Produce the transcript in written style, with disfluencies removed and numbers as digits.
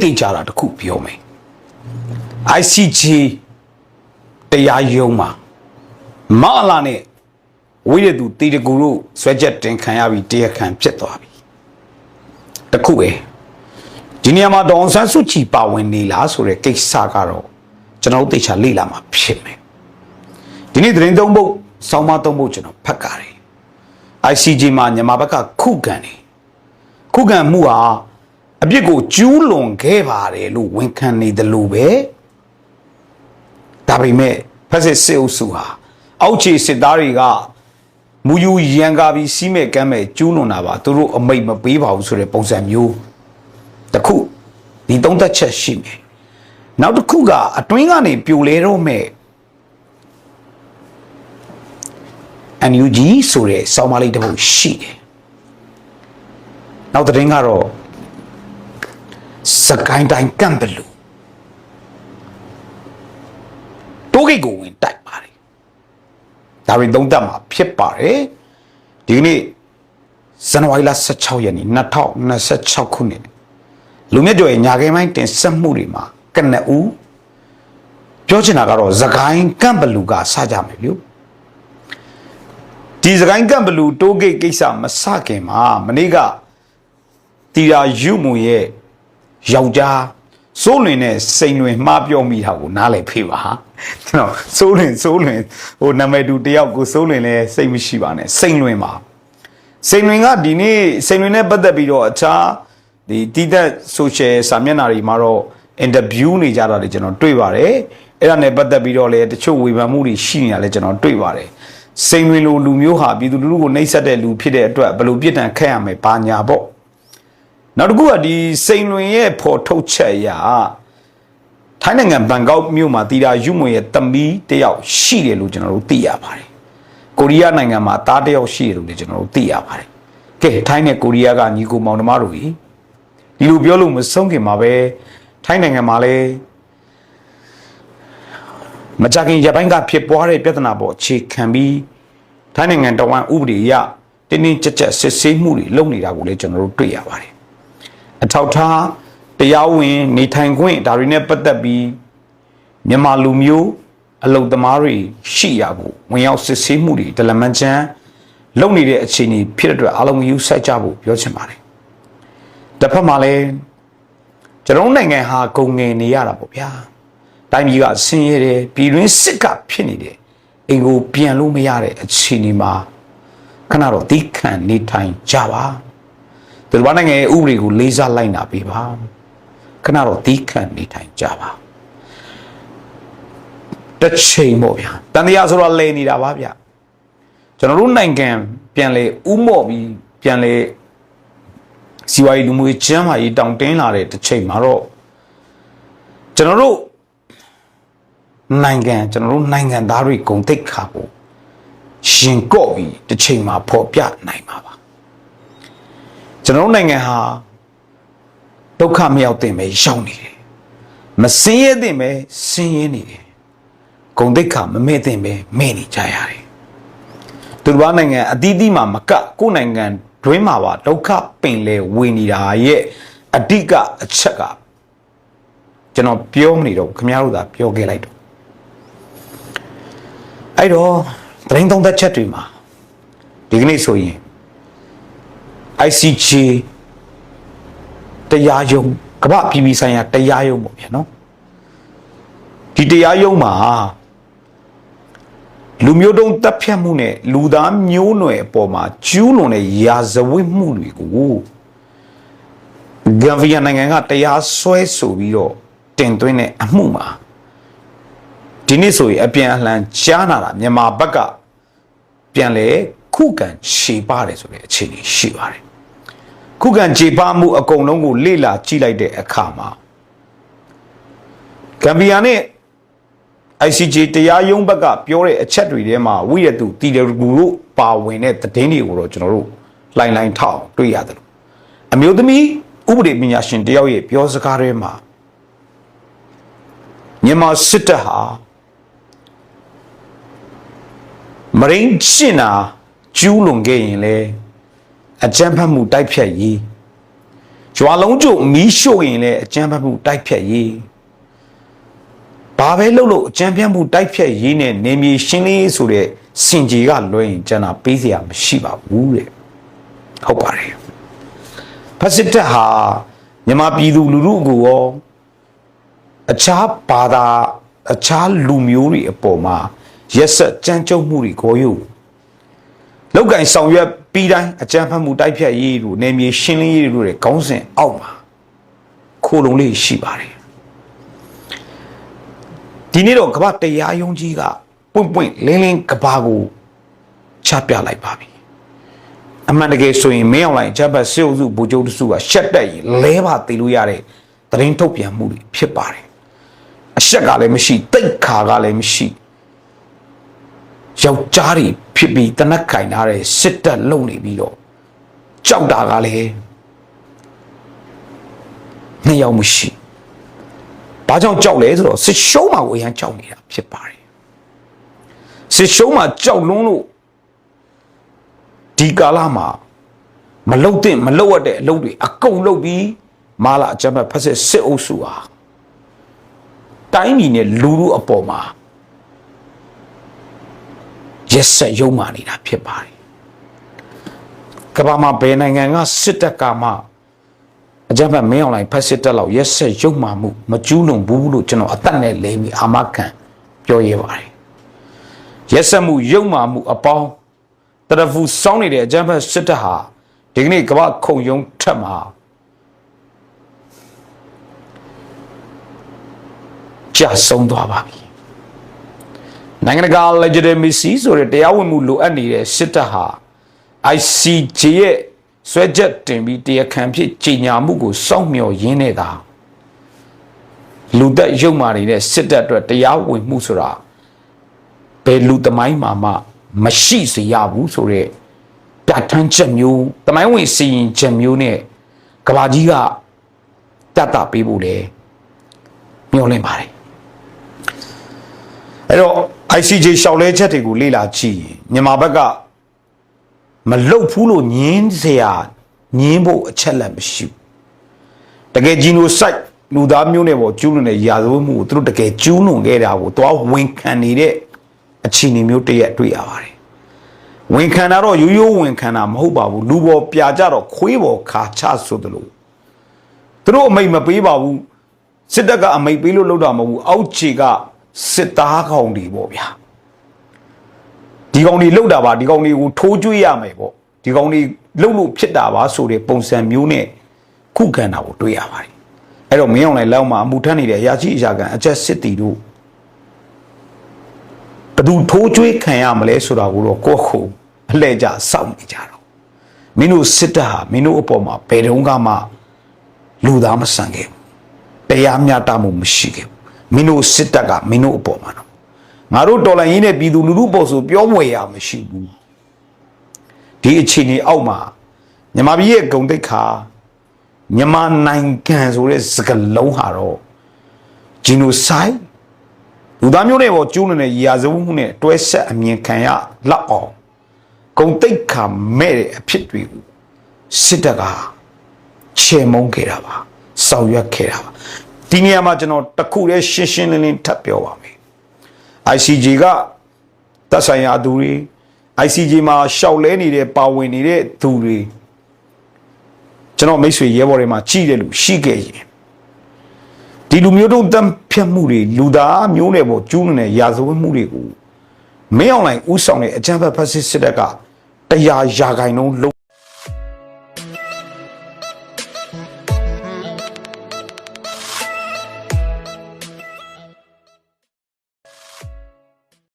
တိတ်ကြတာတခုပြောမယ် ICJ တရားရုံးမှာမအလာနဲ့ဝိရသူတီတကူတို့ဆွဲချက်တင်ခံရပြီးတရားခံဖြစ်သွားပြီတခုပဲဒီနေရာမှာဒေါအောင်ဆန်းစုကြည်ပါဝင်နေလားဆိုတဲ့ကိစ္စကတော့ကျွန်တော်တို့သိချာလေ့လာမှာဖြစ်မယ်ဒီနေ့သတင်းသုံးဖို့စောင်းမသုံးဖို့ကျွန်တော်ဖတ်ကြတယ် ICJ မှာမြန်မာဘက်ကခုခံတယ်ခုခံမှုဟာအပြစ်ကိုကျူးလွန်ခဲ့ပါတယ်လို့ဝန်ခံနေတယ်လို့ပဲဒါပေမဲ့ဖက်စစ်စစ်အုပ်စုဟာအောက်ခြေစစ်သားတွေကမူယူရန်ကာပြီးစီးမဲ့ကမ်းမဲ့ကျူးလွန်တာပါသူတို့အမိတ်မပေးပါဘူးဆိုတဲ့ပုံစံမျိုးတခုဒီသုံးသက်ချက်ရှိမယ်နောက်တစ်ခုကအတွင်းကနေပြိုလဲတော့မဲ့ NUG ဆိုတဲ့စောင်းမလေးတစ်ပုဒ်ရှိတယ်နောက်သတင်းကတော့စကိုင်းတိုင်းကံဘလူတိုးဂိတ်ကိုဝင်တိုက်ပါတယ်ဒါပေသုံးသက်မှာဖြစ်ပါတယ်ဒီကနေ့ဇန်နဝါရီလ16ရက်နေ့2026ခုနှစ်လူမြတ်ကျော်ရဲ့ညာခင်းပိုင်းတင်ဆက်မှုတွေမှာကနဦးပြောချင်တာကတော့စကိုင်းကံဘလူကစကြမယ်လို့ဒီစကိုင်းကံဘလူတိုးဂိတ်ကိစ္စမစခင်မှာမနေ့ကတီရာယူမွန်ရဲ့ယောက်ျားစိုးလွင်နဲ့စိန်လွင်မှားပြောမိတာကိုနားလည်ဖေးပါကျွန်တော်စိုးလွင်ဟိုနာမည်တူတယောက်ကိုစိုးလွင်လဲစိတ်မရှိပါနဲ့စိန်လွင်ပါစိန်လွင်ကဒီနေ့စိန်လွင်နဲ့ပတ်သက်ပြီးတော့အခြားဒီတီးသက် social စာမျက်နှာတွေမှာတော့ interview နေကြတာတွေကျွန်တော်တွေ့ပါတယ်အဲ့ဒါနဲ့ပတ်သက်ပြီးတော့လဲတချို့ဝေဖန်မှုတွေရှိနေတာလဲကျွန်တော်တွေ့ပါတယ်စိန်လွင်လိုလူမျိုးဟာပြည်သူလူထုကိုနှိပ်စက်တဲ့လူဖြစ်တဲ့အတွက်ဘယ်လိုပြစ်ဒဏ်ခတ်ရမယ်ဘာညာပေါ့နောက်တစ်ခုကဒီစိန်လွင်ရဲ့ဖော်ထုတ်ချက်အရာထိုင်းနိုင်ငံဘန်ကောက်မြို့မှာတီရာယူမွန်ရဲ့သမီးတယောက်ရှိတယ်လို့ကျွန်တော်တို့သိရပါတယ်ကိုရီးယားနိုင်ငံမှာသားတယောက်ရှိတယ်လို့လည်းကျွန်တော်တို့သိရပါတယ်ကဲထိုင်းနဲ့ကိုရီးယားကညီကိုမောင်နှမတို့ကြီးဒီလိုပြောလို့မဆုံးခင်မှာပဲထိုင်းနိုင်ငံမှာလည်းမကြခင်ရပိုင်းကဖြစ်ပွားတဲ့ပြဿနာပေါ်အခြေခံပြီးထိုင်းနိုင်ငံတော်ဝန်ဥပဒေအရတင်းတင်းကြပ်ကြပ်စစ်ဆေးမှုတွေလုပ်နေတာကိုလည်းကျွန်တော်တို့တွေ့ရပါတယ်အထောက်ထားတရားဝင်နေထိုင်ခွင့်ဒါတွေနဲ့ပတ်သက်ပြီးမြန်မာလူမျိုးအလုံသမားတွေရှိရဖို့ဝင်ရောက်စစ်ဆေးမှုတွေဒလမန်ချန်လုပ်နေတဲ့အခြေအနေဖြစ်တဲ့အတွက်အားလုံးယူဆိုင်ကြဖို့ပြောချင်ပါတယ်တစ်ဖက်မှာလည်းကျွန်တော်နိုင်ငံဟာဂုံငယ်နေရတာပေါ့ဗျာတိုင်းပြည်ကဆင်းရဲတယ်ပြည်တွင်းစစ်ကဖြစ်နေတယ်အင်ကိုပြန်လို့မရတဲ့အခြေအနေမှာခဏတော့တီးခံနေထိုင်ကြပါသူတို့နိုင်ငံရဲ့ဥပဒေကိုလေးစားလိုက်နာပေးပါခဏတော့တီးခံနေထိုင်ကြပါတစ်ချိန်ပေါ့ဗျာတန်တရားဆိုတော့လဲနေတာပါဗျာကျွန်တော်တို့နိုင်ငံပြန်လေဥမော့ပြီးပြန်လေစီဝါရီလူမျိုးချမ်းမာရေးတောင်တင်းလာတဲ့တစ်ချိန်မှာတော့ကျွန်တော်တို့နိုင်ငံသားတွေဂုဏ်သိက္ခာကိုရှင်ကော့ပြီးတစ်ချိန်မှာဖော်ပြနိုင်မှာပါကျွန်တော်နိုင်ငံဟာဒုက္ခမရောက်တဲ့ပဲရောက်နေတယ်မစင်းရဲတဲ့ပဲစင်းရဲနေတယ်ဂုဏ်သိက္ခာမမဲ့တဲ့ပဲမဲ့နေကြရတယ်သူတို့နိုင်ငံအသီးသီးမှာမကကိုယ်နိုင်ငံတွင်းမှာပါဒုက္ခပင်လေဝင်နေတာရဲ့အဓိကအချက်ကကျွန်တော်ပြောမနေတော့ခင်ဗျားတို့သာပြောခဲ့လိုက်တော့အဲ့တော့သတင်းသုံးသက်ချက်တွေမှာဒီကနေ့ဆိုရင် ICJ တရားရုံးကမ္ဘာပြည်ပြည်ဆိုင်ရာတရားရုံးပေါ့ဗျာနော်ဒီတရားရုံးမှာလူမျိုးတုံးတပ်ဖြတ်မှုနဲ့လူသားမျိုးနွယ်အပေါ်မှာကျူးလွန်တဲ့ရာဇဝတ်မှုတွေကိုဂမ်ဘီယာနိုင်ငံကတရားစွဲဆိုပြီးတော့တင်သွင်းတဲ့အမှုမှာဒီနေ့ဆိုရင်အပြန်အလှန်ကြားနာတာမြန်မာဘက်ကပြန်လေခုခံခြေပါတယ်ဆိုတဲ့အခြေအနေရှိပါတယ်ခုခံခြေပါမှုအကုန်လုံးကိုလေ့လာကြည့်လိုက်တဲ့အခါမှာဂမ်ဘီယာနဲ့ ICJ တရားရုံးဘက်ကပြောတဲ့အချက်တွေထဲမှာဝိရသူတီရဂူတို့ပါဝင်တဲ့သတင်းတွေကိုတော့ကျွန်တော်တို့လိုင်းထောက်တွေ့ရတယ်လို့အမျိုးသမီးဥပဒေပညာရှင်တယောက်ရဲ့ပြောစကားတွေမှာမြန်မာစစ်တပ်ဟာမရင်းရှင်းတာကျူးလွန်ခဲ့ရင်လေအကြမ်းဖက်မှုတိုက်ဖြတ်ရေး ကျွာလုံးကျုပ်မီးရှို့ရင်လည်းအကြမ်းဖက်မှုတိုက်ဖြတ်ရေးဘာပဲလုပ်လို့အကြမ်းဖက်မှုတိုက်ဖြတ်ရေးနဲ့နေမြေရှင်းလင်းရေးဆိုတဲ့စင်ကြီးကလွှဲရင်ကျန်တာပေးစရာမရှိပါဘူးတဲ့ဟုတ်ပါတယ်ဖက်စစ်တပ်ဟာမြန်မာပြည်သူလူထုကိုရောအခြားဘာသာအခြားလူမျိုးတွေအပေါ်မှာရက်ဆက်ကြမ်းကြုတ်မှုတွေကိုယူလောက်ကင်ဆောင်ရွက်ပြီးတိုင်းအကြမ်းဖက်မှုတိုက်ဖြတ်ရေးတို့နေမြေရှင်းလင်းရေးတို့ရဲ့ခေါင်းစဉ်အောက်မှာခိုးလုံလေးရှိပါတယ်ဒီနေ့တော့ကမ္ဘာတရားရုံးကြီးကပွင့်ပွင့်လင်းလင်းကဘာကိုချပြလိုက်ပါပြီအမှန်တကယ်ဆိုရင်မင်းအောင်လှိုင်ဂျပန်စစ်အုပ်စုဗိုလ်ချုပ်တစုကရှက်တက်ရင်လဲပါတည်လို့ရတဲ့သတင်းထုတ်ပြန်မှုတွေဖြစ်ပါတယ်အရှက်ကလည်းမရှိတိတ်ခါကလည်းမရှိယောက်ျားတွေဖြစ်ပြီးတနက်ခိုင်ထားတဲ့စစ်တပ်လုံနေပြီးတော့ကြောက်တာကလည်းနှစ်ယောက်မရှိဘာကြောင့်ကြောက်လဲဆိုတော့စစ်ရှုံးမှာကိုအရန်ကြောက်နေတာဖြစ်ပါတယ်စစ်ရှုံးမှာကြောက်လွန်းလို့ဒီကာလမှာမလုတ်တဲ့မလုတ်ရတဲ့အလုပ်တွေအကုန်လုပ်ပြီးမာလာအကြမ်းဖက်ဖက်စစ်အုပ်စုဟာတိုင်းပြည်နဲ့လူလူအပေါ်မှာရက်ဆက်ရုံမာနေတာဖြစ်ပါတယ်ကမ္ဘာမှာဘယ်နိုင်ငံကစစ်တပ်ကမှအကြမ်းဖက်မင်းအောင်လှိုင်ဖက်စစ်တပ်လောက်ရက်ဆက်ရုံမာမှုမကျူးလွန်ဘူးလို့ကျွန်တော်အသက်နဲ့လဲပြီးအာမခံပြောရပါတယ်ရက်ဆက်မှုရုံမာမှုအပေါင်းတရဖူစောင်းနေတဲ့အကြမ်းဖက်စစ်တပ်ဟာဒီကနေ့ကမ္ဘာခုံရုံးထက်မှာကြာဆုံးသွားပါပြီနိုင်ငံတကာ legitimacy ဆိုတဲ့တရားဝင်မှုလိုအပ်နေတဲ့စစ်တပ်ဟာ ICJ ရဲ့ဆွဲချက်တင်ပြီးတရားခံဖြစ်ကြေညာမှုကိုစောင့်မျှော်ရင်းနေတာလူသက်ရုံမာနေတဲ့စစ်တပ်အတွက်တရားဝင်မှုဆိုတာဘယ်လူသမိုင်းမှာမှမရှိစေရဘူးဆိုတဲ့ပြဋ္ဌာန်းချက်မျိုးသမိုင်းဝင်စီရင်ချက်မျိုးနဲ့ကဘာကြီးကတတ်တာပေးဖို့လေမျှော်လင့်ပါတယ်အဲ့တော့ ICJ ရှောက်လဲချက်တွေကိုလေ့လာကြည့်မြန်မာဘက်ကမလုတ်ဘူးလို့ညင်းစရာညင်းဖို့အချက်လက်မရှိဘူးတကယ်ဂျီနိုဆိုက်လူသားမျိုးနဲ့ပေါ့ကျူးလွန်တဲ့ရာဇဝတ်မှုကိုသူတို့တကယ်ကျူးလွန်ခဲ့တာကိုတော့ဝန်ခံနေတဲ့အခြေအနေမျိုးတရက်တွေ့ရပါတယ်ဝန်ခံတာတော့ရိုးရိုးဝန်ခံတာမဟုတ်ပါဘူးလူပေါ်ပြကြတော့ခွေးပေါ်ခါချဆိုသလိုသူတို့အမိတ်မပေးပါဘူးစစ်တပ်ကအမိတ်ပေးလို့လုပ်တာမဟုတ်ဘူးအောက်ခြေကစစ်သားကောင်တွေပေါ့ဗျာဒီကောင်တွေလှုပ်တာပါဒီကောင်တွေကိုထိုးကျွေးရမယ်ပေါ့ဒီကောင်တွေလှုပ်လို့ဖြစ်တာပါဆိုတဲ့ပုံစံမျိုးနဲ့ခုခံတာကိုတွေ့ရပါတယ်အဲ့တော့မင်းအောင်လှိုင်လောက်မှာအမှုထမ်းနေတဲ့အရာရှိအရာခံအချက်စစ်တီတို့ဘယ်သူထိုးကျွေးခံရမလဲဆိုတာကိုတော့ကိုယ့်ခုအလဲကြစောင့်နေကြတော့မင်းတို့စစ်တပ်ဟာမင်းတို့အပေါ်မှာဘယ်တုန်းကမှလူသားမဆန်ခဲ့ဘူးတရားမျှတမှုမရှိခဲ့ဘူးမင်းတို့စစ်တပ်ကမင်းတို့အပေါ်မှာတော့ငါတို့တော်လှန်ရေးနဲ့ပြည်သူလူထုပေါ်ဆိုပြောဝယ်ရမရှိဘူးဒီအခြေအနေအောက်မှာမြန်မာပြည်ရဲ့ဂုဏ်သိက္ခာမြန်မာနိုင်ငံဆိုတဲ့စကားလုံးဟာတော့ဂျီနိုဆိုက်လူသားမျိုးတွေပေါ်ကျူးလွန်တဲ့ရာဇဝတ်မှုနဲ့တွဲဆက်အမြင်ခံရလောက်အောင်ဂုဏ်သိက္ခာမဲ့တဲ့အဖြစ်တွေကိုစစ်တပ်ကချေမုန်းခဲ့တာပါဆောင်ရွက်ခဲ့တာပါဒီနေရာမှာကျွန်တော်တခုတည်းရှင်းရှင်းလင်းလင်းထပ်ပြောပါမယ်ICJ ကသက်ဆိုင်ရာသူတွေ ICJ မှာရှောက်လဲနေတဲ့ပါဝင်နေတဲ့သူတွေကျွန်တော်မိတ်ဆွေရဲဘော်တွေမှာကြီးတယ်လို့ရှိခဲ့ရင်ဒီလူမျိုးတို့တမ်းဖြတ်မှုတွေလူသားမျိုးတွေပေါ်ကျူးလွန်တဲ့ရာဇဝတ်မှုတွေကိုမင်းအောင်လှိုင်ဥဆောင်တဲ့အကြမ်းဖက်ဖက်စစ်စစ်တပ်က100% လုံး